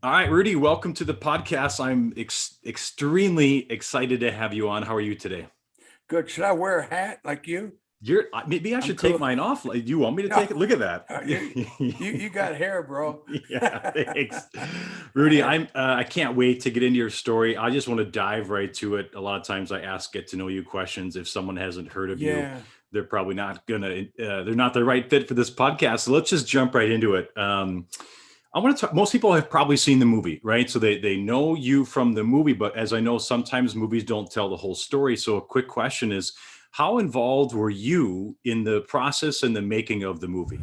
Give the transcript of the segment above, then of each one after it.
All right, Rudy, welcome to the podcast. I'm extremely excited to have you on. How are you today? Good. Should I wear a hat like you? Maybe I I'm should take cool. mine off. Like, do you want me to No, take it? Look at that. you got hair, bro. Yeah, thanks, Rudy. I can't wait to get into your story. I just want to dive right to it. A lot of times I ask get to know you questions. If someone hasn't heard of you, Yeah. they're probably not gonna. They're not the right fit for this podcast. So let's just jump right into it. I want to talk. Most people have probably seen the movie, right? So they know you from the movie, but as I know, sometimes movies don't tell the whole story. So a quick question is, how involved were you in the process and the making of the movie?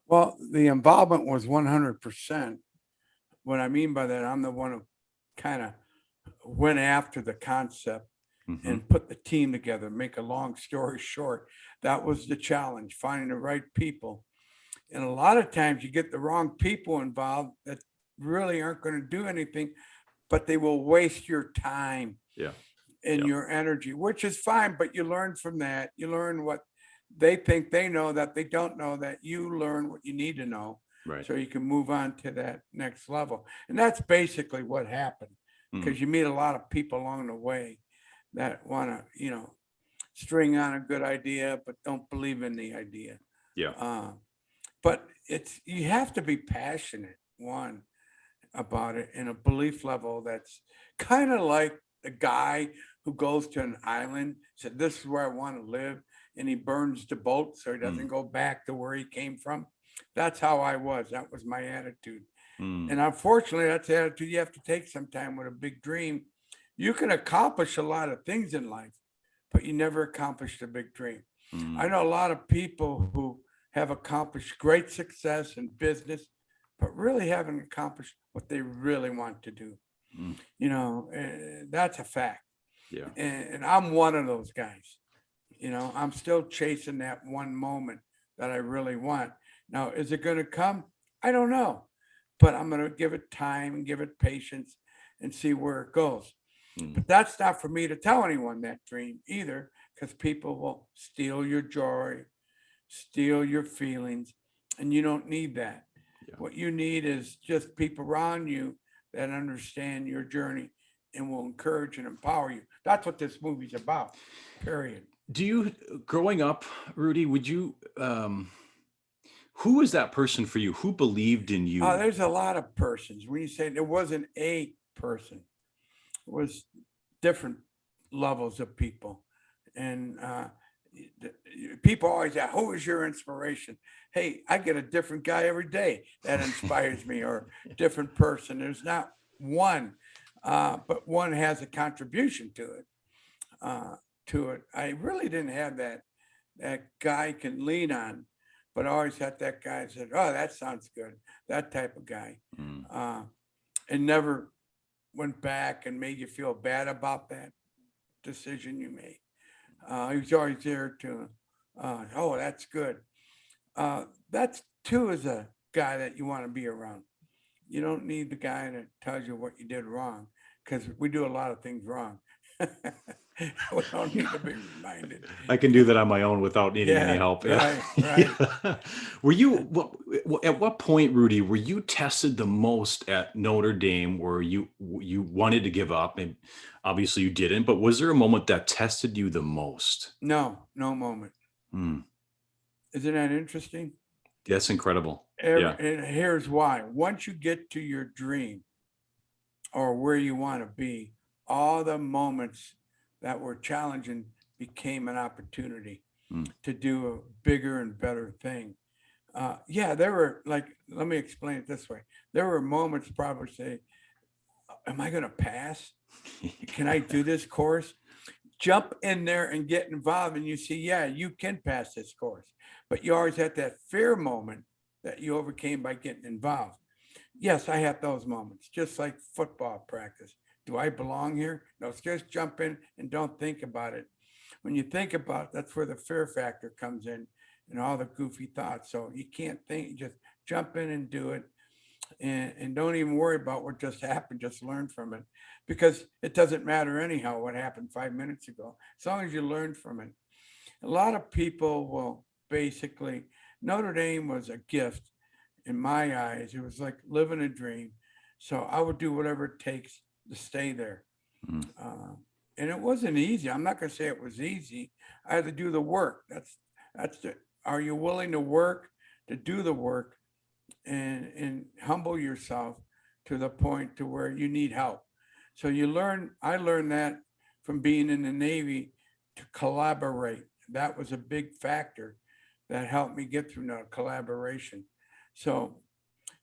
Well, the involvement was 100%. What I mean by that, I'm the one who kind of went after the concept Hmm. and put the team together. Make a long story short, that was the challenge, finding the right people. And a lot of times you get the wrong people involved that really aren't going to do anything, but they will waste your time Yeah. and Yeah. your energy, which is fine, but you learn from that. You learn what they think they know that they don't know, that you learn what you need to know Right. so you can move on to that next level. And that's basically what happened Mm. because you meet a lot of people along the way that want to, string on a good idea, but don't believe in the idea. Yeah. Uh, but you have to be passionate, one, about it in a belief level that's kind of like the guy who goes to an island, said, "This is where I want to live," and he burns the boat so he Mm. doesn't go back to where he came from. That's how I was. That was my attitude. Mm. And unfortunately, that's the attitude you have to take sometime with a big dream. You can accomplish a lot of things in life, but you never accomplish the big dream. I Mm. know a lot of people who have accomplished great success in business, but really haven't accomplished what they really want to do. Mm. That's a fact. Yeah. And I'm one of those guys. I'm still chasing that one moment that I really want. Now, is it going to come? I don't know, but I'm going to give it time and give it patience and see where it goes. Mm. But that's not for me to tell anyone that dream either, because people will steal your joy, steal your feelings, and you don't need that. Yeah. What you need is just people around you that understand your journey and will encourage and empower you. That's what this movie's about, period. Do you, growing up, Rudy, would you, who was that person for you? Who believed in you? There's a lot of persons. When you say there wasn't a person, it was different levels of people. And people always ask, who is your inspiration? Hey, I get a different guy every day that inspires me, or different person. There's not one, but one has a contribution to it. Uh, I really didn't have that guy can lean on, but I always had that guy that said, "Oh, that sounds good." That type of guy, Mm. uh, and never went back and made you feel bad about that decision you made. He was always there to, oh, that's good. That's too is a guy that you want to be around. You don't need the guy that tells you what you did wrong, because we do a lot of things wrong. We don't need to be reminded. I can do that on my own without needing any Yeah, help. Yeah. right, right. Yeah. Were you at what point, Rudy, were you tested the most at Notre Dame where you wanted to give up? And obviously you didn't, but was there a moment that tested you the most? No, no moment. Hmm. Isn't that interesting? That's incredible. Every, Yeah. and here's why. Once you get to your dream or where you want to be, all the moments that were challenging became an opportunity Mm. to do a bigger and better thing. Yeah, there were, like, let me explain it this way. There were moments probably say, am I going to pass? Can I do this course? Jump in there and get involved, and you see, yeah, you can pass this course. But you always had that fear moment that you overcame by getting involved. Yes, I had those moments, just like football practice. Do I belong here? No, just jump in and don't think about it. When you think about it, that's where the fear factor comes in and all the goofy thoughts. So you can't think, just jump in and do it, and don't even worry about what just happened. Just learn from it, because it doesn't matter anyhow what happened 5 minutes ago, as long as you learn from it. A lot of people will basically, Notre Dame was a gift in my eyes. It was like living a dream. So I would do whatever it takes to stay there. Mm. Uh, and it wasn't easy. I'm not going to say it was easy. I had to do the work. That's the. Are you willing to work to do the work and humble yourself to the point to where you need help? So you learn. I learned that from being in the Navy to collaborate. That was a big factor that helped me get through the collaboration. So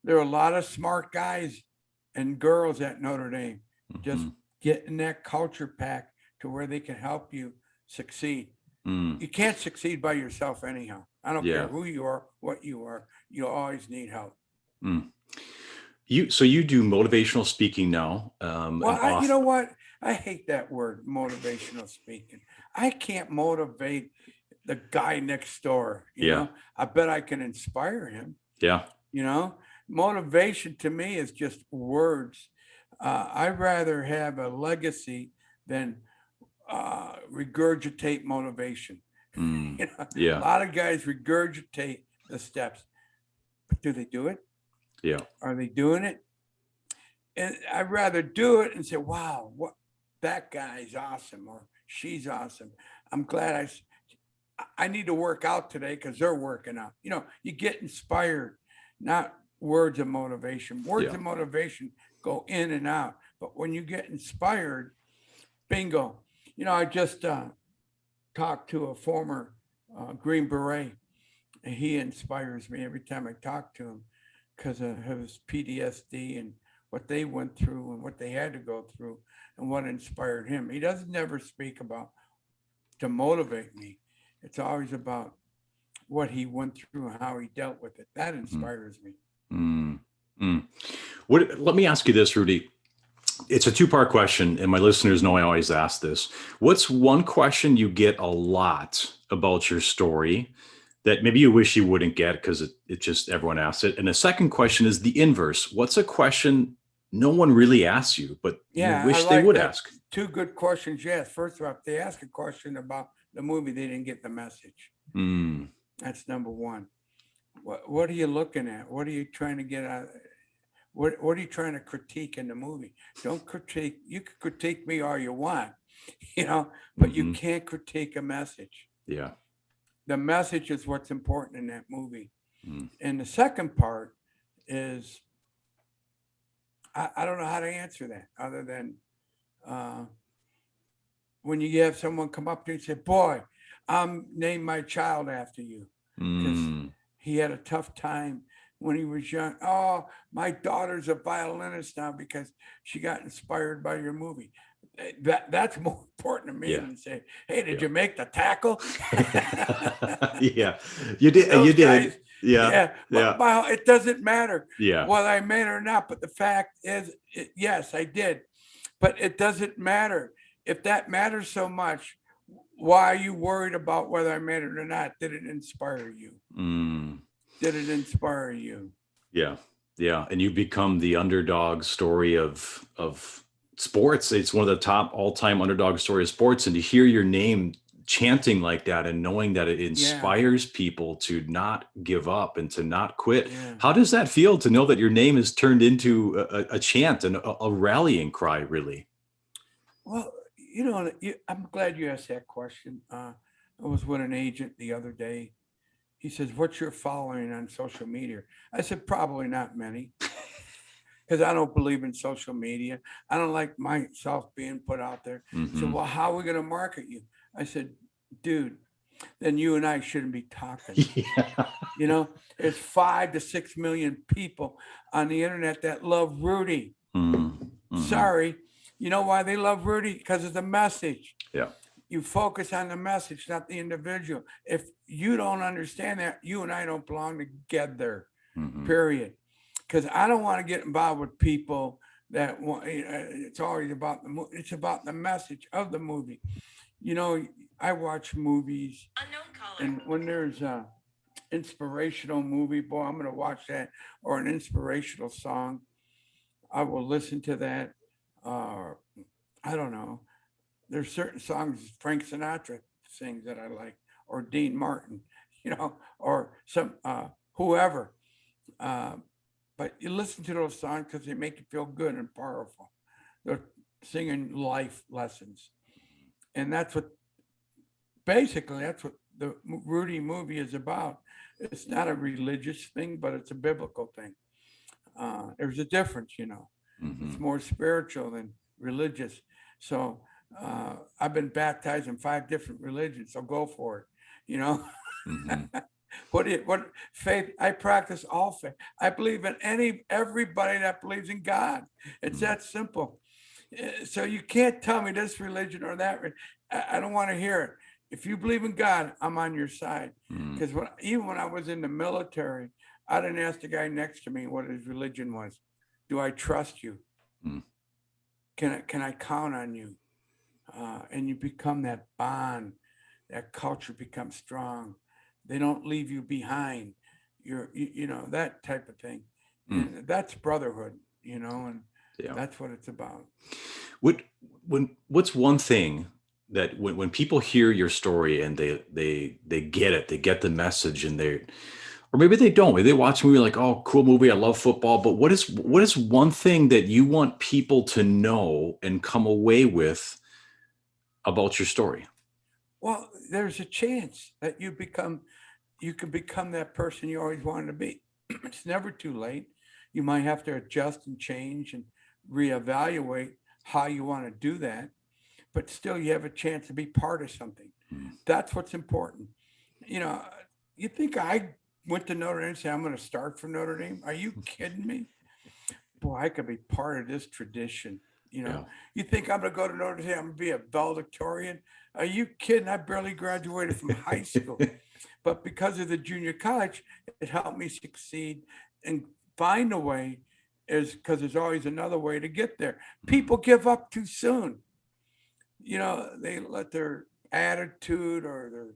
there are a lot of smart guys and girls at Notre Dame. Just Mhm. get in that culture pack to where they can help you succeed. Mm. You can't succeed by yourself anyhow. I don't care Yeah. who you are, what you are. You always need help. Mm. You do motivational speaking now, Well, and you off. know what? I hate that word, motivational speaking. I can't motivate the guy next door. Yeah. I bet I can inspire him. Yeah. You know, motivation to me is just words. I'd rather have a legacy than regurgitate motivation. Mm. A Yeah. lot of guys regurgitate the steps, but do they do it? Yeah. Are they doing it? And I'd rather do it and say, "Wow, what that guy's awesome or she's awesome." I'm glad I need to work out today because they're working out. You get inspired, not words of motivation. Words Yeah. of motivation go in and out. But when you get inspired, bingo. I just talked to a former Green Beret, and he inspires me every time I talk to him because of his PTSD and what they went through and what they had to go through and what inspired him. He doesn't never speak about to motivate me. It's always about what he went through and how he dealt with it. That Mhm. inspires me. Mm. Mm. Let me ask you this, Rudy. It's a two-part question, and my listeners know I always ask this. What's one question you get a lot about your story that maybe you wish you wouldn't get because it just everyone asks it? And the second question is the inverse. What's a question no one really asks you, but you Yeah, I wish they like would that. ask? Two good questions. Yes. First of all, if they ask a question about the movie, they didn't get the message. Mm. That's number one. What are you looking at? What are you trying to get out? What are you trying to critique in the movie? Don't critique. You can critique me all you want, but you Hmm. can't critique a message. Yeah. The message is what's important in that movie. Mm. And the second part is I don't know how to answer that other than uh, when you have someone come up to you and say, "Boy, I'm named my child after you," because Mm. he had a tough time when he was young. Oh, my daughter's a violinist now because she got inspired by your movie. That's more important to me Yeah. than say, "Hey, did Yeah. you make the tackle?" Yeah. You did. You Those did guys, it. Yeah. yeah. Yeah. It doesn't matter Yeah. whether I made it or not. But the fact is, yes, I did. But it doesn't matter. If that matters so much, why are you worried about whether I made it or not? Did it inspire you? Mm. Did it inspire you? Yeah. Yeah. And you become the underdog story of sports. It's one of the top all-time underdog story of sports. And to hear your name chanting like that and knowing that it Yeah, inspires people to not give up and to not quit. yeah. How does that feel to know that your name is turned into a chant and a rallying cry, really? Well, I'm glad you asked that question. I was with an agent the other day. He says, "What's your following on social media?" I said, "Probably not many, because I don't believe in social media. I don't like myself being put out there." He said, Hmm. "Well, how are we going to market you?" I said, "Dude, then you and I shouldn't be talking." Yeah. There's 5 to 6 million people on the internet that love Rudy. Mm-hmm. Sorry. You know why they love Rudy? Because of the message. Yeah. You focus on the message, not the individual. If you don't understand that, you and I don't belong together, Hmm. period. Because I don't want to get involved with people that want, it's always about the movie. It's about the message of the movie. I watch movies, and when there's a inspirational movie, boy, I'm going to watch that, or an inspirational song, I will listen to that. Uh, I don't know. There's certain songs Frank Sinatra sings that I like, or Dean Martin, or some whoever. Uh, but you listen to those songs because they make you feel good and powerful. They're singing life lessons, and that's what the Rudy movie is about. It's not a religious thing, but it's a biblical thing. There's a difference. It's Hmm. more spiritual than religious. So I've been baptized in 5 different religions. So go for it. You know, Hmm. what faith? I practice all faith. I believe in everybody that believes in God. It's that simple. So you can't tell me this religion or that. I don't want to hear it. If you believe in God, I'm on your side. Hmm. Because even when I was in the military, I didn't ask the guy next to me what his religion was. Do I trust you? Hmm. Can I count on you? And you become that bond. That culture becomes strong. They don't leave you behind. That type of thing, Hmm. and that's brotherhood. And Yeah. that's what it's about. What what's one thing that when people hear your story and they get it, they get the message, and they, or maybe they don't, maybe they watch a movie like, oh, cool movie, I love football, but what is one thing that you want people to know and come away with about your story? Well, there's a chance that you can become that person you always wanted to be. It's never too late. You might have to adjust and change and reevaluate how you want to do that, but still you have a chance to be part of something. Hmm. That's what's important. You know, you think I went to Notre Dame and say I'm going to start for Notre Dame? Are you kidding me? Boy, I could be part of this tradition. You know, Yeah. you think I'm going to go to Notre Dame? I'm going to be a valedictorian? Are you kidding? I barely graduated from high school, but because of the junior college, it helped me succeed and find a way. Is because there's always another way to get there. Hmm. People give up too soon. They let their attitude or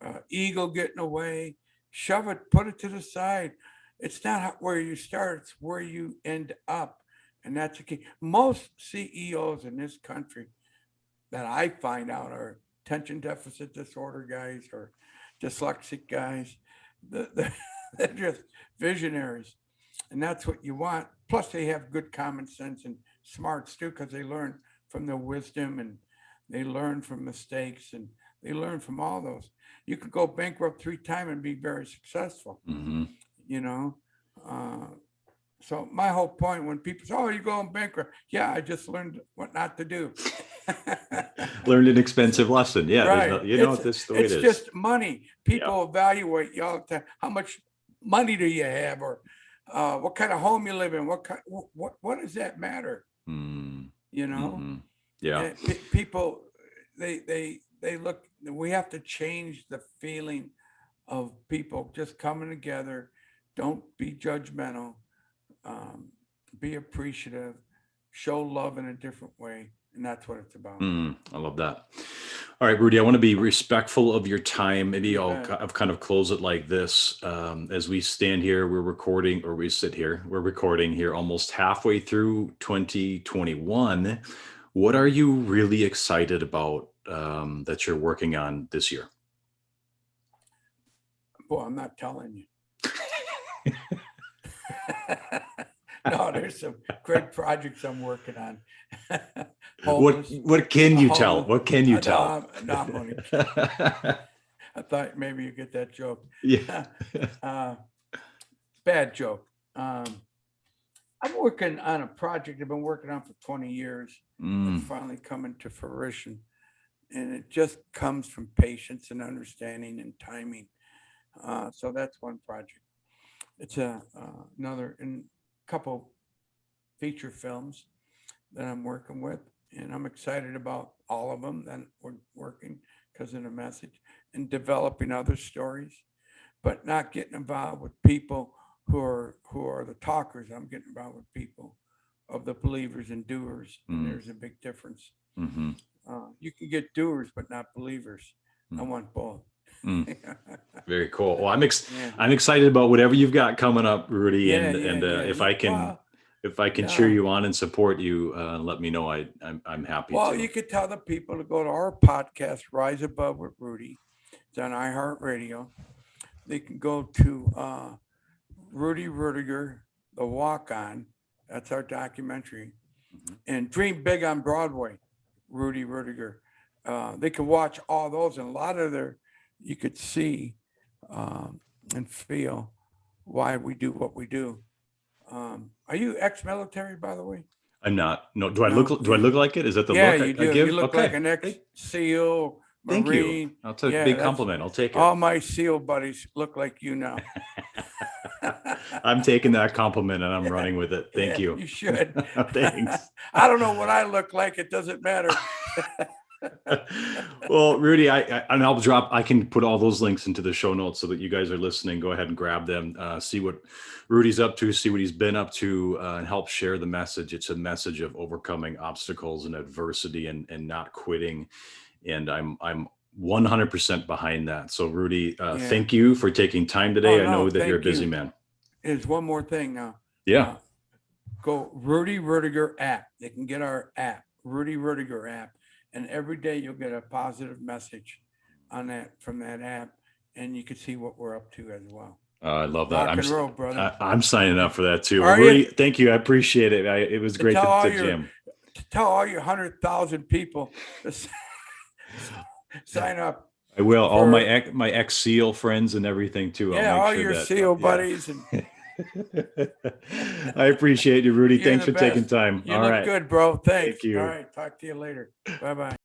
their ego get in the way. Shove it, put it to the side. It's not where you start; it's where you end up, and that's the key. Most CEOs in this country that I find out are attention deficit disorder guys or dyslexic guys. They're just visionaries, and that's what you want. Plus, they have good common sense and smarts too, because they learn from their wisdom and they learn from mistakes and they learn from all those. You could go bankrupt 3 times and be very successful. Hmm. You know, uh, so my whole point when people say, "Oh, you're going bankrupt," yeah, I just learned what not to do. Learned an expensive lesson. Yeah, there's Right. no, It's this is the way it it's is. just money. Yeah. People evaluate you all the time. How much money do you have, or what kind of home you live in? What does that matter? Mm. You know, Hmm. Yeah. and people they look. We have to change the feeling of people just coming together. Don't be judgmental. Um, be appreciative. Show love in a different way, and that's what it's about. I love that. All right, Rudy, I want to be respectful of your time. Maybe You bet. I'll kind of close it like this. As we stand here, we're recording, or we sit here, we're recording here almost halfway through 2021. What are you really excited about that you're working on this year? Boy, I'm not telling you. No, there's some great projects I'm working on. Homeless, What can you tell? homeless. What can you No, tell? no, I'm only kidding. I thought maybe you get that joke. Yeah. uh, bad joke. I'm working on a project I've been working on for 20 years. That's Mm. finally coming to fruition, and it just comes from patience and understanding and timing. So that's one project. It's another in couple feature films that I'm working with, and I'm excited about all of them that we're working because of the message and developing other stories, but not getting involved with people who are the talkers. I'm getting involved with people of the believers and doers, and Mm. there's a big difference. Hmm. You can get doers, but not believers. I Mm. want both. Mm. Very cool. Well, Yeah, I'm excited about whatever you've got coming up, Rudy, yeah, and yeah, yeah. Well, if I can cheer no. you on and support you, let me know. I'm happy Well, to. you could tell the people to go to our podcast, Rise Above with Rudy. It's on iHeartRadio. They can go to Rudy Ruettiger The Walk On. That's our documentary. Mhm. And Dream Big on Broadway, Rudy Ruettiger. They could watch all those, and a lot of you could see and feel why we do what we do. Are you ex-military, by the way? I'm not. No. No. Do I look like it? Is that the Yeah, look you I do. You give? look like Okay. an ex-SEAL, Thank you. Marine. That's a Yeah, big that's compliment. I'll take it. all my SEAL buddies look like you now. I'm taking that compliment and I'm running with it. Thank Yeah, you. You should. Thanks. I don't know what I look like. It doesn't matter. Well, Rudy, and I can put all those links into the show notes so that you guys are listening. Go ahead and grab them, see what Rudy's up to, see what he's been up to, and help share the message. It's a message of overcoming obstacles and adversity and not quitting. And I'm 100% behind that. So Rudy, Yeah. thank you for taking time today. Oh, I know no, that you're a thank busy you. man. There's one more thing now. Yeah. Go Rudy Ruettiger app. They can get our app, Rudy Ruettiger app, and every day you'll get a positive message on that from that app, and you can see what we're up to as well. I love that. Rock and roll, brother. I'm signing up for that too. Are Rudy, you? thank you. I appreciate it. It was great to jam. Tell all your 100,000 people to sign up. I will. All my ex SEAL friends and everything too. Yeah, all your SEAL buddies. And I appreciate you, Rudy. You're Thanks the for taking best. time. You All look right. good, bro. Thanks. Thank you. All right. Talk to you later. Bye-bye.